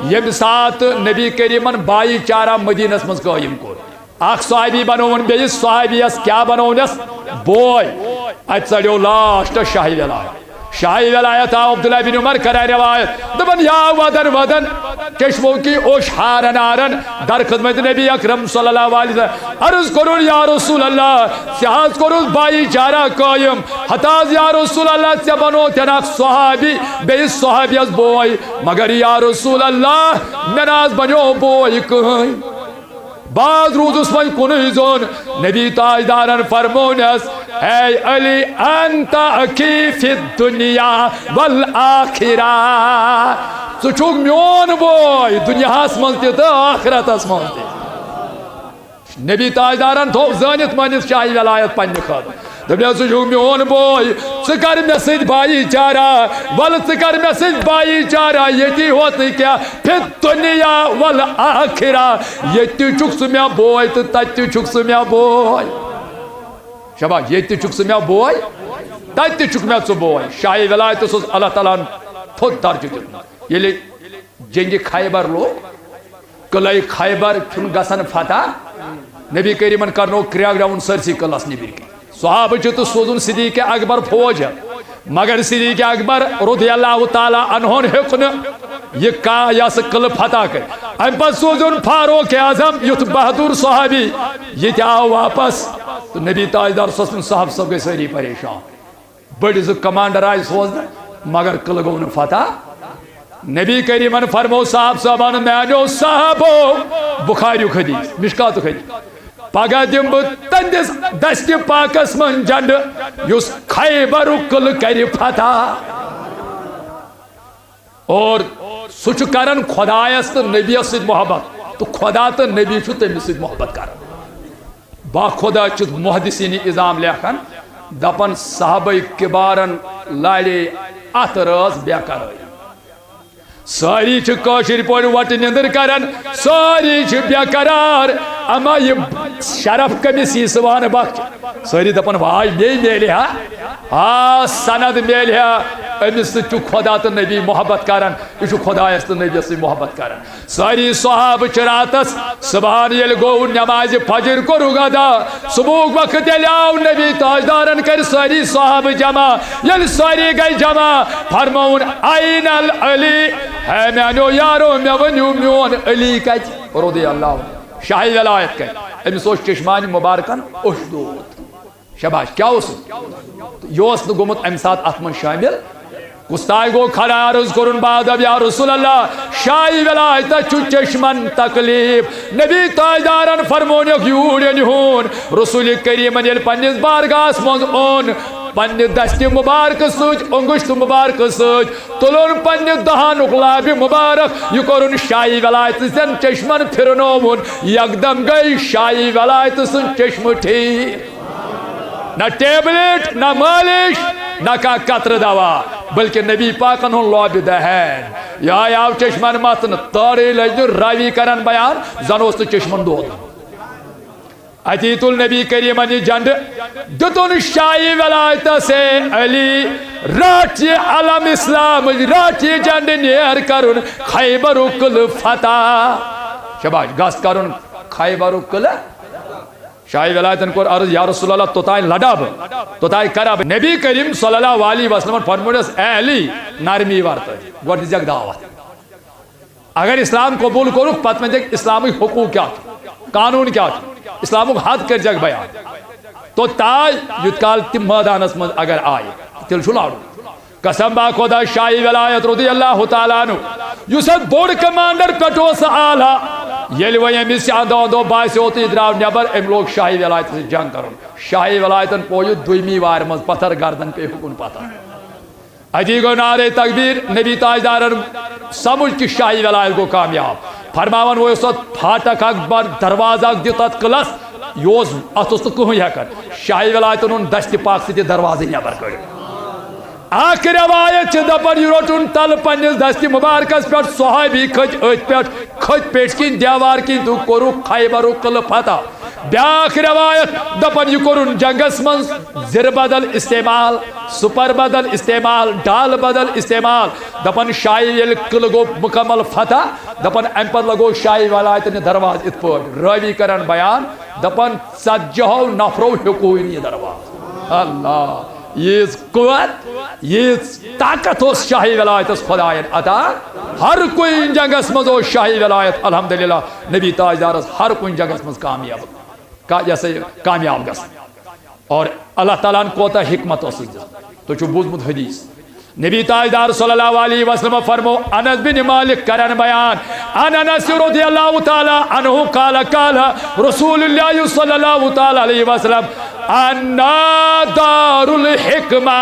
M سات نبی کریمن by چارہ مدینس مز قائم کور اخ صحابی بنون بیس صحابیس کیا بنونس بوئے ات ژڑیو لاسٹ شاہی ولایت شاہی ولایت آو عبداللہ بن عمر کرائے روایت دبن یا ودن ودن چشموں کی اوش ہارن آرن در خدمت نبی اکرم صلی اللہ علیہ وسلم عرض کرون یا رسول اللہ سیاز کرون بائی چارہ قائم حتاز یا رسول اللہ سے بنو تناک صحابی بیس صحابی از بوئی مگر یا رسول اللہ مناز بنو بوئی کہیں بعض روز اس میں کنی زون نبی تاجدارن فرمونس اے علی انت اکی فی الدنیا والآخرہ سو چھوک میون بوئی دنیا اسمانتی تا آخرت اسمانتی نبی تاجدارن تو زانت منیس شاہی ولایت پنی خود دبیا سو چھوک میون بوئی سکر میں سید بائی چارہ ول سکر میں سید بائی چارہ یتی ہوتی کیا پھر دنیا والآخرہ یتی چھوک سمیا بوئی تو تتی چھوک سمیا بوئی شباب یتی چھوک سمیا بوئی تتی چھوک سمیا بوئی شاہی ولایت سوز اللہ تعالیٰ تھوک درج دیتنا یہ لئے جنگی خیبر لوگ قلعہ خیبر چھن گسن فتح نبی کریمن کرنو کریاگ راون سرسی قلعہ نبی کی صحابہ چھتو سوزن صدیق اکبر فوج ہے مگر صدیق اکبر رضی اللہ تعالیٰ عنہون حقن یہ کہا یا سے قلعہ فتح کر ام پر سوزن فاروق اعظم یت بہدور صحابی یہ تیا واپس تو نبی تاجدار سسن صاحب سب کے سری پریشان بڑی سے کمانڈر آئی سوزن مگر قلعہ گون فتح نبی کریمن فرمو صاحبان میانو صاحبو بخاری حدیث مشکات حدیث پگہ دم تندس دست پاکس من جنڈ یس خیبر قلعہ کر فتح اور سہ کرن خدایس تو نبیس سۭتۍ محبت تو خدا تو نبی تمس سۭتۍ محبت کران با خدا محدثین اظام لیکھان دپن صحابہ کبارن لالے ات رٲژ بیقرٲری ساری کاشر پہ وٹ نندر کران ساری بے قرار اما یہ شرف کمس یہ سوان بخ ساری دپان وائی مے میلے ہا سند میلے امس خدا تو نبی محبت کران یہ خدایس تو نبی سے محبت کران ساری صحابہ راتس صبحان یل گو نماز فجر کورک ادا صبح وقت یل آو نبی تاجدارن کر ساری صحابہ جمع یل ساری گئی جمع فرمون این العلی ہے میانو یارو میں ونیو میون علی کت رضی اللہ شاہی ولایت کت امس چشمان مبارکن اشدود شباش کیا اس یہ گومت ام سات ات من شامل گستائی گو کھڑا عرض کرن بعد اب یا رسول اللہ شاہی ولایت چشمن تکلیف نبی تاجدارن فرمونیک یوڑین ہون رسول کریمن یل پنیس بارگاس منز اون پنہ دست مبارک سچ انگشت مبارک سچ تلون پنہ دہانک لاب مبارک یہ کورن شاہی ولایت سن چشمن پھرنوون یکدم گئی شاہی ولایت سن چشم ٹھیک نہ ٹیبلٹ نہ مالش نہ کا قطر دوا بلکہ نبی پاکن ہن لوب دہن یا آو چشمن متن تاری لجن راوی کرن بیان زن اس چشمن دود عتیت النبی کریمن جنڈ دتن شاہی ولایت سے علی راٹ یہ علم اسلام راٹ یہ جنڈ نیر کرن خیبر قلعہ فتح شباش گست کرن خیبر قلعہ شاہی ولایتن کو عرض یا رسول اللہ توتائی لڑاب توتائی کراب نبی کریم صلی اللہ علیہ وسلم فرمودس اے علی نرمی ورت گوڑ دیجک دعوت اگر اسلام قبول کرو پت میں دیکھ اسلامی حقوق کیا قانون کیا اسلام حد کر جگ بیان تو تائی یتکال تم میدانس من اگر آئے تل چھو لاڑو قسم با خدا شاہی ولایت رضی اللہ تعالیٰ عنہ یوسف بوڑ کمانڈر پٹوس آلہ یل وہ امیس سے اندو باعث ہوتی ادراو نیبر ام لوگ شاہی ولایت سے جنگ کرن شاہی ولایتن پویو دویمی وار مز پتھر گردن پہ حکن پتھر عجی گو نعرے تکبیر نبی تاجدارن سمجھ کی شاہی ولایت کو کامیاب فرماون وہ اس وقت پھاٹک اکبر دروازہ دیتت قلعہ یوز اتوس تو کہیں ہکن شاہی ولایتن ان دشت پاک سے دروازے نیبر کر آخر روایت چھ دپن یوٹن تل پنس دست مبارکس پہ صحابی کھج ات پہ کھج پیٹ کن دیوار کن تو کورو خیبر قلعہ فتح بیاکھ روایت دپن یہ کورن جنگس من زر بدل استعمال سپر بدل استعمال ڈال بدل استعمال دپن شاہی یل قلعہ گو مکمل فتح دپن ام پتہ لگو شاہی ولایت درواز ات پٲٹھۍ راوی کران بیان دپن 40 نفرو ہیوکو یہ درواز اللہ یہ قوت یہ طاقت اس شاہی ولایت اس خدایت عطا ہر کوئی جنگس مز شاہی ولایت الحمدللہ نبی تاجدارس ہر کوئی جنگس مز کامیاب گس اور اللہ تعالیٰ کوتا حکمت اس تو چھو بوزمت حدیث نبی تاجدار صلی اللہ علیہ وسلم فرمو انس بن مالک کرن بیان ان انس رضی اللہ تعالی عنہ قال قال رسول اللہ صلی اللہ تعالی علیہ وسلم انا دار الحکمہ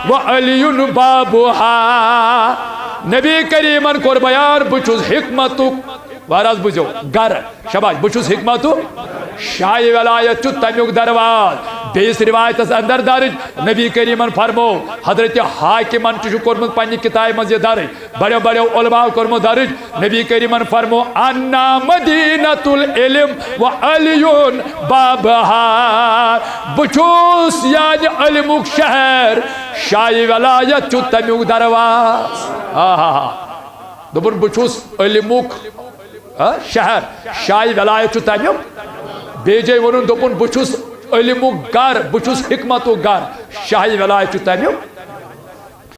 وعلی بابها نبی کریمن کور بیان بچوز حکمتو وارز بجو گر شباش بچوز حکمتو شاہی ولایت چو تمیوک درواز بیس روایت اس اندر دارج نبی کریمن فرمو حضرت حاکمن چو کرمت پانی کتاب مزید دارج بڑے بڑے علماء کرمت دارج نبی کریمن فرمو انا مدینت العلم و علیون بابها بچوس یعنی علمک شہر شاہی ولایت چو تمیوک درواز دبن بچوس علمک شہر شاہی ولایت چو تمیوک بیجے ونن دپن بچوس علمک گر بچوس حکمتو گر شاہی ولایت چو تمیوک